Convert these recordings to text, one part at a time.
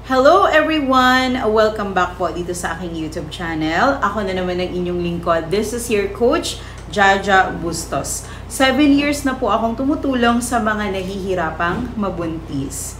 Hello everyone! Welcome back po dito sa aking YouTube channel. Ako na naman ang inyong lingkod. This is your coach, Jaja Bustos. 7 years na po akong tumutulong sa mga nahihirapang mabuntis.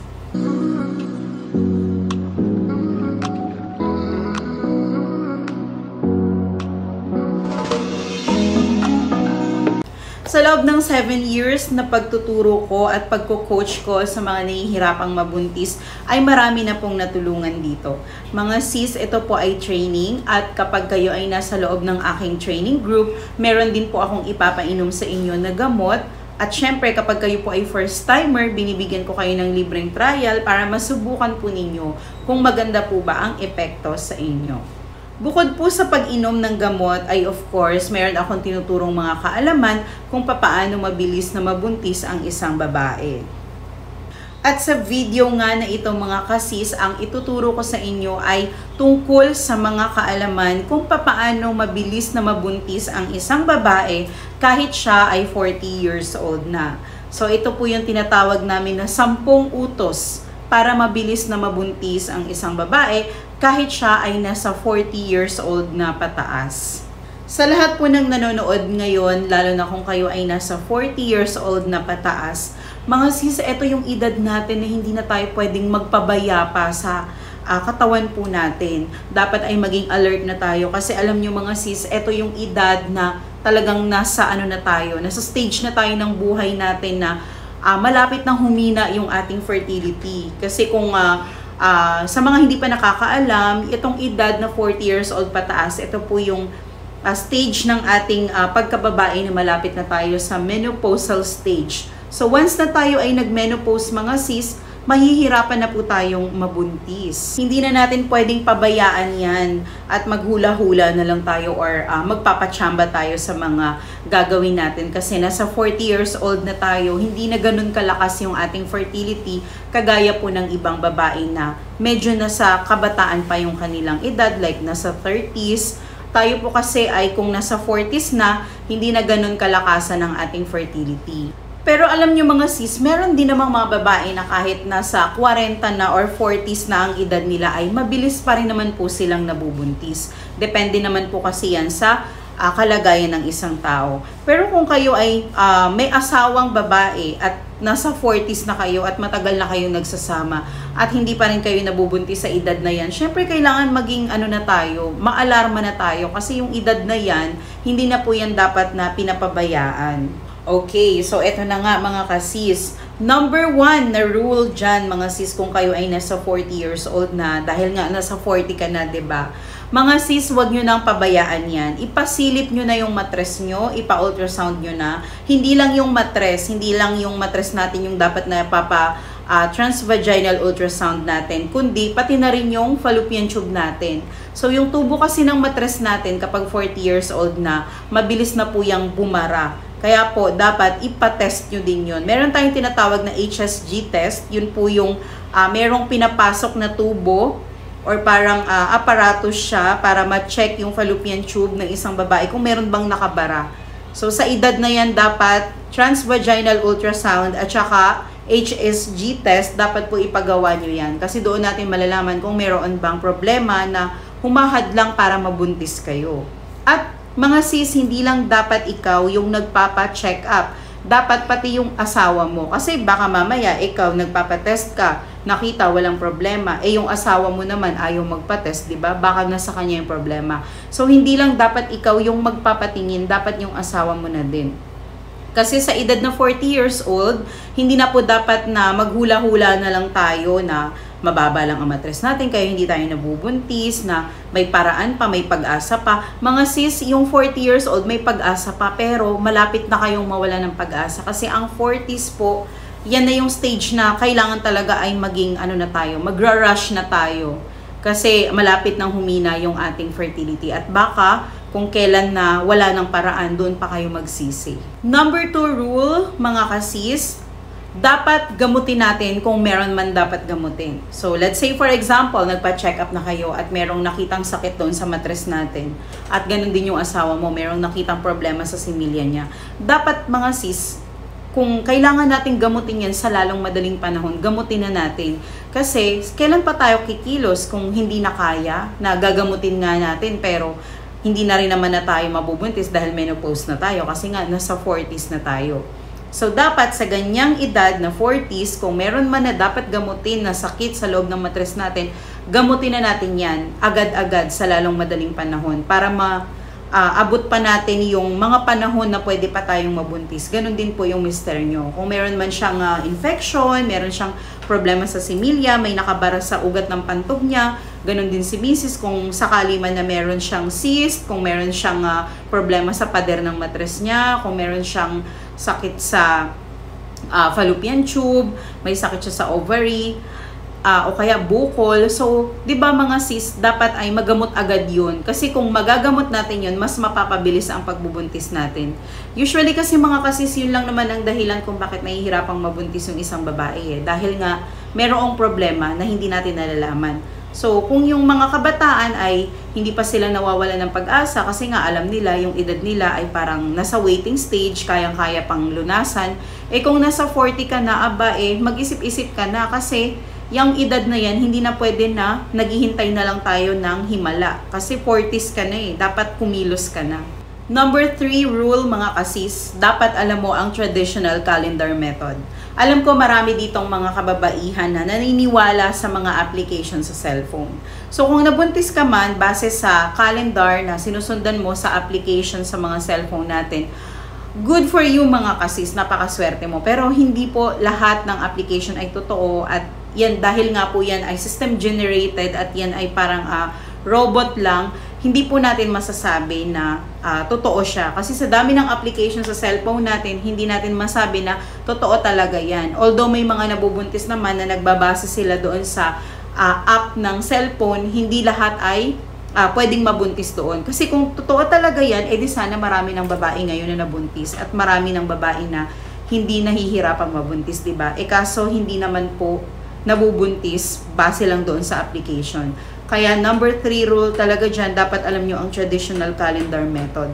Sa loob ng 7 years na pagtuturo ko at pagko-coach ko sa mga nahihirapang mabuntis ay marami na pong natulungan dito. Mga sis, ito po ay training at kapag kayo ay nasa loob ng aking training group, meron din po akong ipapainom sa inyo na gamot. At syempre kapag kayo po ay first timer, binibigyan ko kayo ng libreng trial para masubukan po ninyo kung maganda po ba ang epekto sa inyo. Bukod po sa pag-inom ng gamot ay of course, meron akong tinuturong mga kaalaman kung papaano mabilis na mabuntis ang isang babae. At sa video nga na ito mga kasis, ang ituturo ko sa inyo ay tungkol sa mga kaalaman kung papaano mabilis na mabuntis ang isang babae kahit siya ay 40 years old na. So ito po yung tinatawag namin na 10 utos para mabilis na mabuntis ang isang babae kahit siya ay nasa 40 years old na pataas. Sa lahat po ng nanonood ngayon, lalo na kung kayo ay nasa 40 years old na pataas, mga sis, ito yung edad natin na hindi na tayo pwedeng magpabaya pa sa katawan po natin. Dapat ay maging alert na tayo kasi alam nyo mga sis, ito yung edad na talagang nasa nasa stage na tayo ng buhay natin na malapit nang humina yung ating fertility. Kasi kung sa mga hindi pa nakakaalam, itong edad na 40 years old pataas, ito po yung stage ng ating pagkababae na malapit na tayo sa menopausal stage. So once na tayo ay nag-menopause mga sis, mahihirapan na po tayong mabuntis. Hindi na natin pwedeng pabayaan yan at maghula-hula na lang tayo or magpapatsamba tayo sa mga gagawin natin kasi nasa 40 years old na tayo, hindi na ganun kalakas yung ating fertility kagaya po ng ibang babae na medyo nasa kabataan pa yung kanilang edad, like nasa 30s. Tayo po kasi ay kung nasa 40s na, hindi na ganun kalakasan ng ating fertility. Pero alam nyo mga sis, meron din namang mga babae na kahit nasa 40 na or 40s na ang edad nila ay mabilis pa rin naman po silang nabubuntis. Depende naman po kasi yan sa kalagayan ng isang tao. Pero kung kayo ay may asawang babae at nasa 40s na kayo at matagal na kayo nagsasama at hindi pa rin kayo nabubuntis sa edad na yan, syempre kailangan maging na tayo, maalarma na tayo kasi yung edad na yan, hindi na po yan dapat na pinapabayaan. Okay, so eto na nga mga kasis. Number 1 na rule dyan mga sis kung kayo ay nasa 40 years old na, dahil nga nasa 40 ka na, 'di ba? Mga sis, wag nyo nang pabayaan yan. Ipasilip nyo na yung matres nyo, ipa-ultrasound nyo na. Hindi lang yung matres natin yung dapat na transvaginal ultrasound natin, kundi pati na rin yung fallopian tube natin. So yung tubo kasi ng matres natin kapag 40 years old na, mabilis na po yung bumara. Kaya po, dapat ipatest nyo din yun. Meron tayong tinatawag na HSG test. Yun po yung merong pinapasok na tubo or parang aparatus siya para ma-check yung fallopian tube ng isang babae kung meron bang nakabara. So sa edad na yan, dapat transvaginal ultrasound at saka HSG test, dapat po ipagawa nyo yan. Kasi doon natin malalaman kung meron bang problema na humahadlang para mabuntis kayo. At mga sis, hindi lang dapat ikaw yung nagpapa-check up. Dapat pati yung asawa mo. Kasi baka mamaya ikaw nagpapa-test ka, nakita walang problema. Eh yung asawa mo naman ayaw magpa-test, 'di ba? Baka nasa kanya yung problema. So hindi lang dapat ikaw yung magpapatingin, dapat yung asawa mo na din. Kasi sa edad na 40 years old, hindi na po dapat na maghula-hula na lang tayo na mababa lang ang matres natin, kaya hindi tayo nabubuntis, na may paraan pa, may pag-asa pa. Mga sis, yung 40 years old, may pag-asa pa, pero malapit na kayong mawala ng pag-asa. Kasi ang 40s po, yan na yung stage na kailangan talaga ay maging magra-rush na tayo. Kasi malapit nang humina yung ating fertility. At baka, kung kailan na wala ng paraan, doon pa kayo magsisi. Number 2 rule, mga kasis, dapat gamutin natin kung meron man dapat gamutin. So, let's say for example, nagpa-check up na kayo at merong nakitang sakit doon sa matres natin. At ganun din yung asawa mo, merong nakitang problema sa similya niya. Dapat mga sis, kung kailangan natin gamutin yan sa lalong madaling panahon, gamutin na natin. Kasi kailan pa tayo kikilos kung hindi na kaya, na gagamutin nga natin pero hindi na rin naman na tayo mabubuntis dahil menopause na tayo kasi nga nasa 40s na tayo. So dapat sa ganyang edad na 40s, kung meron man na dapat gamutin na sakit sa loob ng matres natin, gamutin na natin yan agad-agad sa lalong madaling panahon para abot pa natin yung mga panahon na pwede pa tayong mabuntis. Ganon din po yung mister nyo. Kung meron man siyang infection, meron siyang problema sa similya, may nakabara sa ugat ng pantog niya, ganon din si misis kung sakali man na meron siyang cyst, kung meron siyang problema sa pader ng matres niya, kung meron siyang sakit sa fallopian tube, may sakit siya sa ovary, o kaya bukol. So, di ba mga sis, dapat ay magamot agad yun. Kasi kung magagamot natin yun, mas mapapabilis ang pagbubuntis natin. Usually kasi mga kasis, yun lang naman ang dahilan kung bakit nahihirapang mabuntis yung isang babae. Dahil nga, merong problema na hindi natin nalalaman. So, kung yung mga kabataan ay hindi pa sila nawawala ng pag-asa kasi nga alam nila, yung edad nila ay parang nasa waiting stage, kayang-kaya pang lunasan. Kung nasa 40 ka na, mag-isip-isip ka na kasi yung edad na yan, hindi na pwede na naghihintay na lang tayo ng himala. Kasi 40s ka na dapat kumilos ka na. Number 3 rule mga kasis, dapat alam mo ang traditional calendar method. Alam ko marami ditong mga kababaihan na naniniwala sa mga application sa cellphone. So kung nabuntis ka man, base sa calendar na sinusundan mo sa application sa mga cellphone natin, good for you mga kasis, napakaswerte mo. Pero hindi po lahat ng application ay totoo at yan dahil nga po yan ay system generated at yan ay parang robot lang, hindi po natin masasabi na totoo siya. Kasi sa dami ng application sa cellphone natin, hindi natin masabi na totoo talaga yan. Although may mga nabubuntis naman na nagbabase sila doon sa app ng cellphone, hindi lahat ay pwedeng mabuntis doon. Kasi kung totoo talaga yan, edi sana marami ng babae ngayon na nabuntis at marami ng babae na hindi nahihirapang mabuntis, diba? Kaso hindi naman po nabubuntis base lang doon sa application. Kaya number 3 rule talaga dyan, dapat alam nyo ang traditional calendar method.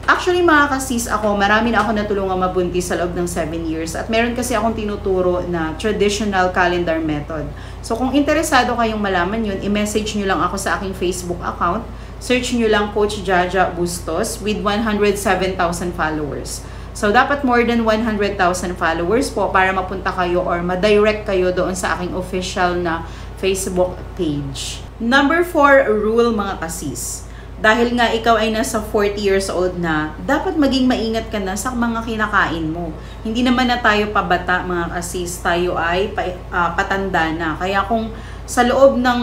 Actually mga kasis, marami na ako natulungan mabuntis sa loob ng 7 years at meron kasi akong tinuturo na traditional calendar method. So kung interesado kayong malaman yun, i-message nyo lang ako sa aking Facebook account. Search nyo lang Coach Jaja Bustos with 107,000 followers. So dapat more than 100,000 followers po para mapunta kayo or ma-direct kayo doon sa aking official na Facebook page. Number 4 rule mga kasis. Dahil nga ikaw ay nasa 40 years old na, dapat maging maingat ka na sa mga kinakain mo. Hindi naman na tayo pabata mga kasis, tayo ay patanda na. Kaya kung sa loob ng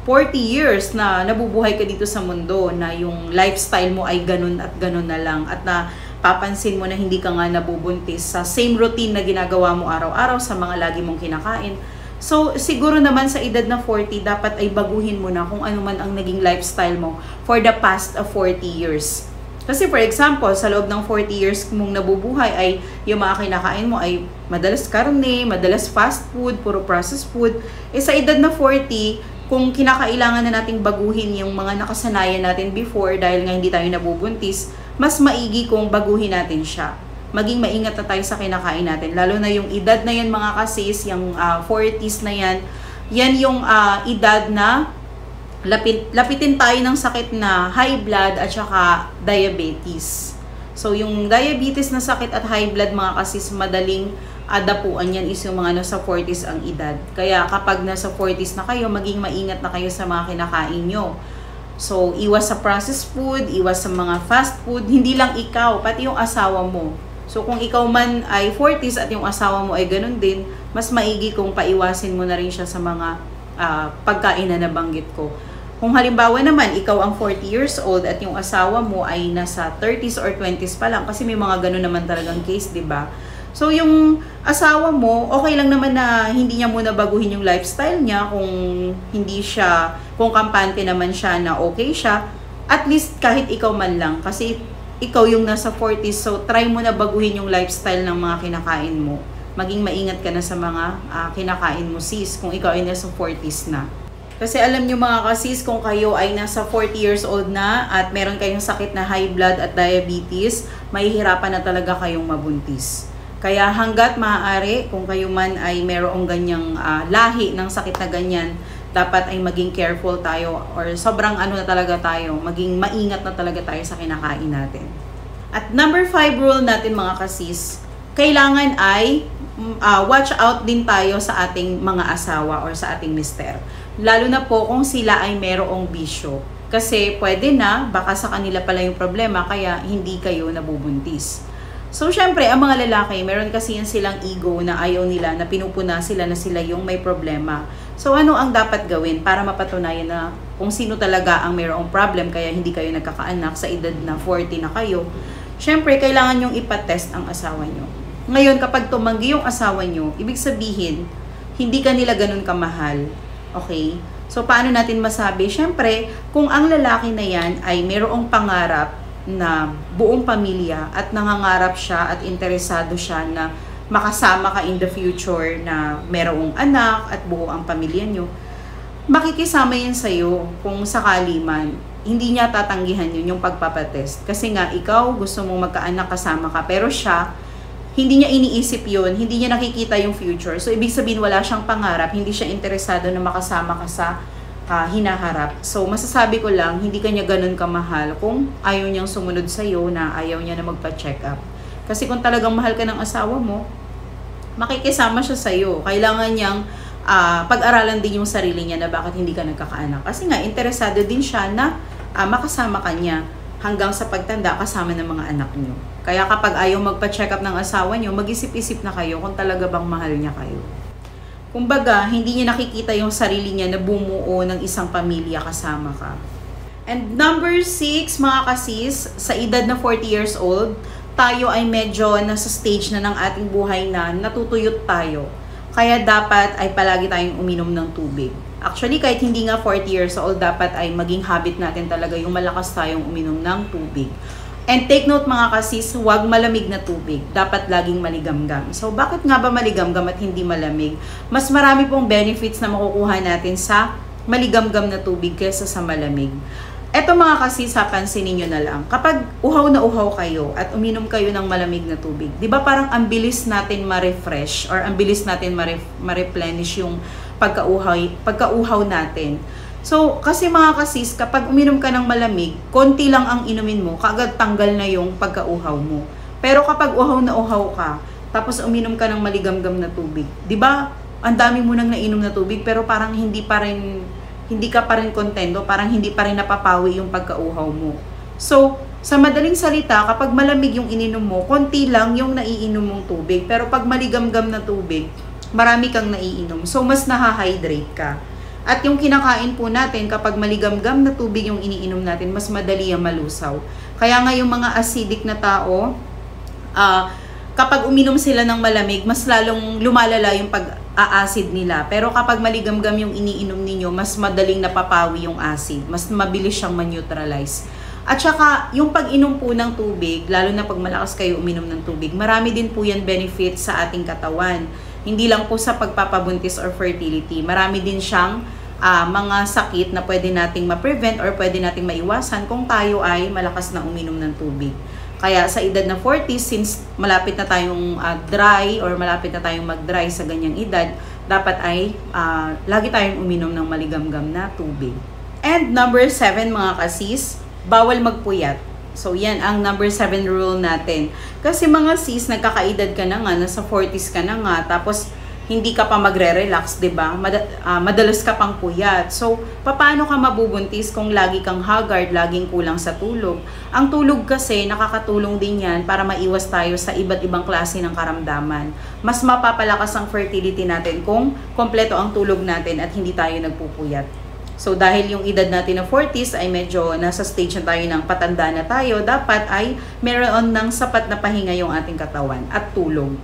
40 years na nabubuhay ka dito sa mundo, na yung lifestyle mo ay ganun at ganun na lang, at na papansin mo na hindi ka nga nabubuntis sa same routine na ginagawa mo araw-araw sa mga lagi mong kinakain, so, siguro naman sa edad na 40, dapat ay baguhin mo na kung ano man ang naging lifestyle mo for the past 40 years. Kasi for example, sa loob ng 40 years mong nabubuhay ay yung mga kinakain mo ay madalas karne, madalas fast food, puro processed food. Sa edad na 40, kung kinakailangan na nating baguhin yung mga nakasanayan natin before dahil nga hindi tayo nabubuntis, mas maigi kung baguhin natin siya. Maging maingat na tayo sa kinakain natin. Lalo na yung edad na yan mga kasis, yung 40s na yan, yan yung edad na lapitin tayo ng sakit na high blood at saka diabetes. So yung diabetes na sakit at high blood mga kasis, madaling adapuan yan is yung mga nasa 40s ang edad. Kaya kapag nasa 40s na kayo, maging maingat na kayo sa mga kinakain nyo. So iwas sa processed food, iwas sa mga fast food, hindi lang ikaw, pati yung asawa mo. So kung ikaw man ay 40s at yung asawa mo ay ganun din, mas maigi kung paiwasin mo na rin siya sa mga pagkain na nabanggit ko. Kung halimbawa naman, ikaw ang 40 years old at yung asawa mo ay nasa 30s or 20s pa lang, kasi may mga ganun naman talagang case, di ba? So yung asawa mo, okay lang naman na hindi niya muna baguhin yung lifestyle niya kung kampante naman siya na okay siya, at least kahit ikaw man lang, kasi ikaw yung nasa 40s, so try mo na baguhin yung lifestyle ng mga kinakain mo. Maging maingat ka na sa mga kinakain mo sis, kung ikaw ay nasa 40s na. Kasi alam nyo mga kasis, kung kayo ay nasa 40 years old na at meron kayong sakit na high blood at diabetes, mahihirapan na talaga kayong mabuntis. Kaya hanggat maaari, kung kayo man ay merong ganyang lahi ng sakit na ganyan, dapat ay maging careful tayo or sobrang ano na talaga tayo, maging maingat na talaga tayo sa kinakain natin. At number 5 rule natin mga kasis, kailangan ay watch out din tayo sa ating mga asawa or sa ating mister. Lalo na po kung sila ay merong bisyo. Kasi pwede na, baka sa kanila pala yung problema, kaya hindi kayo nabubuntis. So, syempre, ang mga lalaki, meron kasi yan silang ego na ayaw nila, na pinupuna sila na sila yung may problema. So, ano ang dapat gawin para mapatunayan na kung sino talaga ang mayroong problem kaya hindi kayo nagkakaanak sa edad na 40 na kayo? Syempre, kailangan nyong ipatest ang asawa nyo. Ngayon, kapag tumanggi yung asawa nyo, ibig sabihin, hindi ka nila ganun kamahal. Okay? So, paano natin masabi? Syempre, kung ang lalaki na yan ay mayroong pangarap na buong pamilya at nangangarap siya at interesado siya na makasama ka in the future na merong anak at buo ang pamilya nyo, makikisama yan sa'yo kung sakali man. Hindi niya tatanggihan yun yung pagpapatest. Kasi nga, ikaw gusto mong magkaanak kasama ka, pero siya, hindi niya iniisip yun, hindi niya nakikita yung future. So, ibig sabihin wala siyang pangarap, hindi siya interesado na makasama ka sa hinaharap. So, masasabi ko lang, hindi kanya ganun kamahal kung ayaw niyang sumunod sa'yo na ayaw niya na magpa-check up. Kasi kung talagang mahal ka ng asawa mo, makikisama siya sa'yo. Kailangan niyang pag-aralan din yung sarili niya na bakit hindi ka nagkakaanak. Kasi nga, interesado din siya na makasama ka niya hanggang sa pagtanda kasama ng mga anak niyo. Kaya kapag ayaw magpa-check up ng asawa niyo, mag-isip-isip na kayo kung talaga bang mahal niya kayo. Kumbaga, hindi niya nakikita yung sarili niya na bumuo ng isang pamilya kasama ka. And number 6, mga kasis, sa edad na 40 years old, tayo ay medyo nasa stage na ng ating buhay na natutuyot tayo. Kaya dapat ay palagi tayong uminom ng tubig. Actually, kahit hindi nga 40 years old, dapat ay maging habit natin talaga yung malakas tayong uminom ng tubig. And take note mga kasis, huwag malamig na tubig. Dapat laging maligamgam. So, bakit nga ba maligamgam at hindi malamig? Mas marami pong benefits na makukuha natin sa maligamgam na tubig kaysa sa malamig. Eto mga kasis, pansinin nyo na lang. Kapag uhaw na uhaw kayo at uminom kayo ng malamig na tubig, di ba parang ang bilis natin ma-refresh or ang bilis natin ma-replenish yung pagkauhaw natin. So, kasi mga kasis, kapag uminom ka ng malamig, konti lang ang inumin mo, kaagad tanggal na yung pagkauhaw mo. Pero kapag uhaw na uhaw ka, tapos uminom ka ng maligamgam na tubig, di ba, ang dami mo nang nainom na tubig, pero parang hindi ka pa rin kontento, parang hindi pa rin napapawi yung pagkauhaw mo. So, sa madaling salita, kapag malamig yung ininom mo, konti lang yung naiinom mong tubig. Pero pag maligamgam na tubig, marami kang naiinom. So, mas nahahydrate ka. At yung kinakain po natin, kapag maligamgam na tubig yung iniinom natin, mas madali ang malusaw. Kaya nga yung mga acidic na tao, kapag uminom sila ng malamig, mas lalong lumalala yung pag-a-acid nila. Pero kapag maligamgam yung iniinom ninyo, mas madaling napapawi yung acid. Mas mabilis siyang ma-neutralize. At saka, yung pag-inom po ng tubig, lalo na pag malakas kayo uminom ng tubig, marami din po yan benefits sa ating katawan. Hindi lang po sa pagpapabuntis or fertility. Marami din siyang mga sakit na pwede nating ma-prevent or pwede nating maiwasan kung tayo ay malakas na uminom ng tubig. Kaya sa edad na 40, since malapit na tayong dry or malapit na tayong mag-dry sa ganyang edad, dapat ay lagi tayong uminom ng maligamgam na tubig. And number 7 mga kasis, bawal magpuyat. So, yan ang number 7 rule natin. Kasi mga sis, nagkakaedad ka na nga, nasa 40s ka na nga, tapos hindi ka pa magre-relax, diba? Madalas ka pang puyat. So, paano ka mabubuntis kung lagi kang haggard, laging kulang sa tulog? Ang tulog kasi, nakakatulong din yan para maiwas tayo sa iba't ibang klase ng karamdaman. Mas mapapalakas ang fertility natin kung kompleto ang tulog natin at hindi tayo nagpupuyat. So, dahil yung edad natin na 40s ay medyo nasa stage na tayo ng patanda na tayo, dapat ay meron ng sapat na pahinga yung ating katawan at tulog.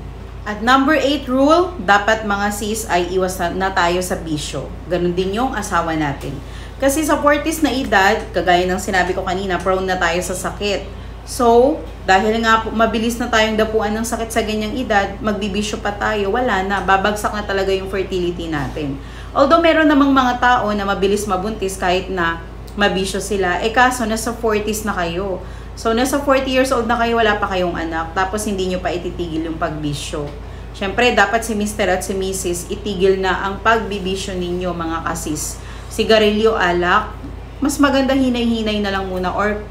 At number 8 rule, dapat mga sis ay iwas na tayo sa bisyo. Ganun din yung asawa natin. Kasi sa 40s na edad, kagaya ng sinabi ko kanina, prone na tayo sa sakit. So, dahil nga mabilis na tayong dapuan ng sakit sa ganyang edad, magbibisyo pa tayo, wala na, babagsak na talaga yung fertility natin. Although meron namang mga tao na mabilis mabuntis kahit na mabisyo sila, kaso nasa 40s na kayo. So, nasa 40 years old na kayo, wala pa kayong anak, tapos hindi nyo pa ititigil yung pagbisyo. Siyempre, dapat si Mr. at si Mrs. itigil na ang pagbibisyo ninyo, mga kasis. Sigarilyo, alak, mas maganda hinay-hinay na lang muna, or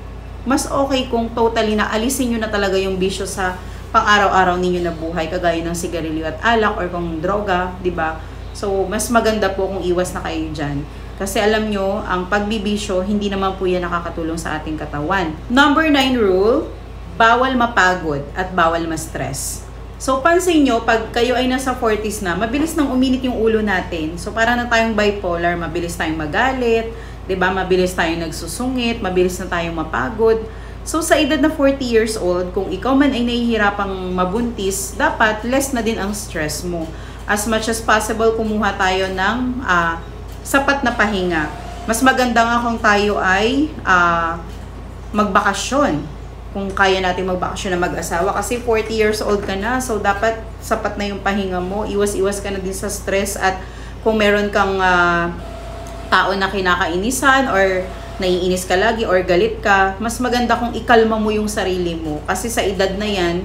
mas okay kung totally na alisin nyo na talaga yung bisyo sa pang-araw-araw ninyo na buhay, kagaya ng sigarilyo at alak, or kung droga, di ba? So, mas maganda po kung iwas na kayo dyan. Kasi alam nyo, ang pagbibisyo, hindi naman po yan nakakatulong sa ating katawan. Number 9 rule, bawal mapagod at bawal ma-stress. So, pansin nyo, pag kayo ay nasa 40s na, mabilis nang uminit yung ulo natin. So, para na tayong bipolar, mabilis tayong magalit, diba? Mabilis tayong nagsusungit, mabilis na tayong mapagod. So, sa edad na 40 years old, kung ikaw man ay nahihirapang mabuntis, dapat less na din ang stress mo. As much as possible, kumuha tayo ng sapat na pahinga. Mas maganda nga kung tayo ay magbakasyon. Kung kaya natin magbakasyon na mag-asawa. Kasi 40 years old ka na, so dapat sapat na yung pahinga mo. Iwas-iwas ka na din sa stress, at kung meron kang tao na kinakainisan or naiinis ka lagi or galit ka, mas maganda kung ikalma mo yung sarili mo. Kasi sa edad na yan,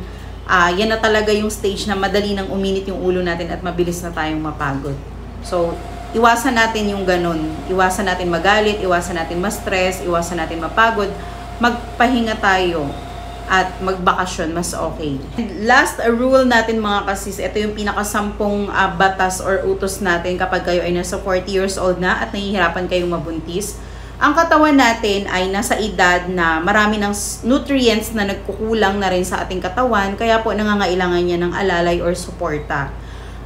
yan na talaga yung stage na madali nang uminit yung ulo natin at mabilis na tayong mapagod. So, iwasan natin yung ganun. Iwasan natin magalit, iwasan natin ma-stress, iwasan natin mapagod. Magpahinga tayo at magbakasyon, mas okay. Last rule natin, mga kasis, ito yung pinakasampung batas or utos natin kapag kayo ay nasa 40 years old na at nahihirapan kayong mabuntis. Ang katawan natin ay nasa edad na marami ng nutrients na nagkukulang na rin sa ating katawan, kaya po nangangailangan niya ng alalay or suporta.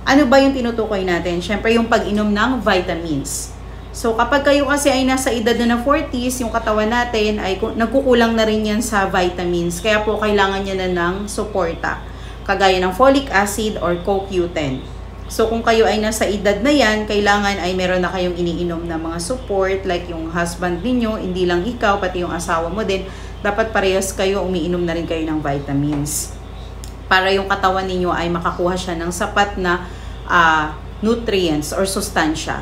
Ano ba yung tinutukoy natin? Siyempre, yung pag-inom ng vitamins. So, kapag kayo kasi ay nasa edad na 40s, yung katawan natin ay nagkukulang na rin yan sa vitamins. Kaya po, kailangan niya na ng suporta. Kagaya ng folic acid or CoQ10. So, kung kayo ay nasa edad na yan, kailangan ay meron na kayong iniinom na mga support, like yung husband ninyo, hindi lang ikaw, pati yung asawa mo din. Dapat parehas kayo, umiinom na rin kayo ng vitamins. Para yung katawan ninyo ay makakuha siya ng sapat na nutrients or sustansya.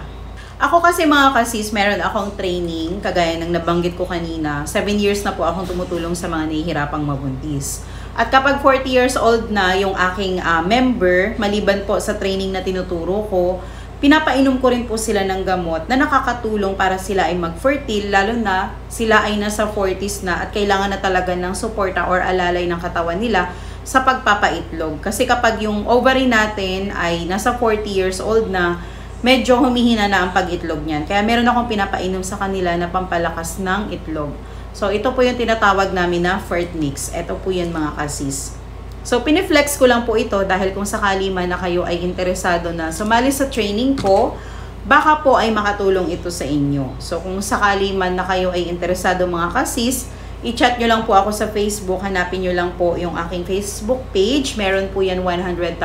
Ako kasi, mga kasis, meron akong training, kagaya ng nabanggit ko kanina. 7 years na po akong tumutulong sa mga nahihirapang mabuntis. At kapag 40 years old na yung aking member, maliban po sa training na tinuturo ko, pinapainom ko rin po sila ng gamot na nakakatulong para sila ay mag-fertile, lalo na sila ay nasa 40s na at kailangan na talaga ng suporta or alalay ng katawan nila sa pagpapaitlog. Kasi kapag yung ovary natin ay nasa 40 years old na, medyo humihina na ang pag-itlog niyan. Kaya meron akong pinapainom sa kanila na pampalakas ng itlog. So, ito po yung tinatawag namin na Fertmix. Ito po yun, mga kasis. So, piniflex ko lang po ito dahil kung sakali man na kayo ay interesado na sumali sa training ko, baka po ay makatulong ito sa inyo. So, kung sakali man na kayo ay interesado, mga kasis, i-chat nyo lang po ako sa Facebook. Hanapin nyo lang po yung aking Facebook page. Meron po yan 100,000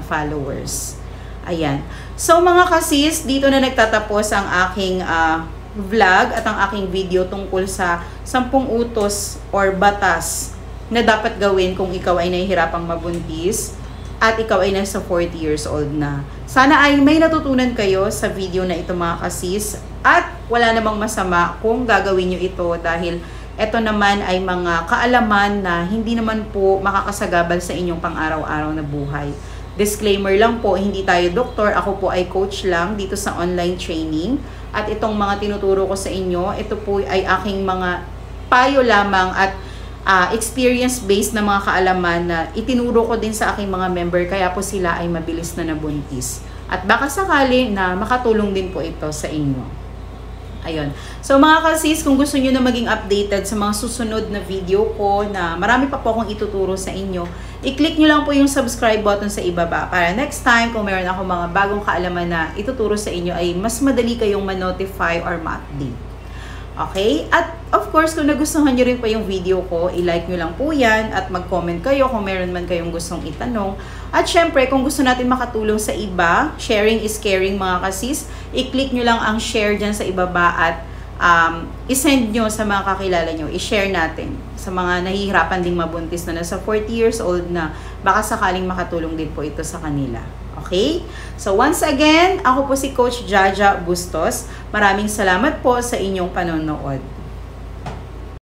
followers. Ayan. So, mga kasis, dito na nagtatapos ang aking vlog at ang aking video tungkol sa 10 utos or batas na dapat gawin kung ikaw ay nahihirapang mabuntis at ikaw ay nasa 40 years old na. Sana ay may natutunan kayo sa video na ito, mga kasis, at wala namang masama kung gagawin nyo ito dahil ito naman ay mga kaalaman na hindi naman po makakasagabal sa inyong pang-araw-araw na buhay. Disclaimer lang po, hindi tayo doktor, ako po ay coach lang dito sa online training. At itong mga tinuturo ko sa inyo, ito po ay aking mga payo lamang at experience-based na mga kaalaman na itinuro ko din sa aking mga member, kaya po sila ay mabilis na nabuntis. At baka sakali na makatulong din po ito sa inyo. Ayun. So, mga kasis, kung gusto nyo na maging updated sa mga susunod na video ko na marami pa po akong ituturo sa inyo, i-click nyo lang po yung subscribe button sa ibaba para next time kung meron ako mga bagong kaalaman na ituturo sa inyo ay mas madali kayong ma-notify or ma-update. Okay? At of course, kung nagustuhan nyo rin po yung video ko, i-like nyo lang po yan at mag-comment kayo kung meron man kayong gustong itanong. At syempre, kung gusto natin makatulong sa iba, sharing is caring, mga kasis, i-click nyo lang ang share dyan sa ibaba at i-send nyo sa mga kakilala nyo, i-share natin sa mga nahihirapan ding mabuntis na nasa 40 years old na baka sakaling makatulong din po ito sa kanila. Okay? So once again, ako po si Coach Jaja Bustos. Maraming salamat po sa inyong panonood.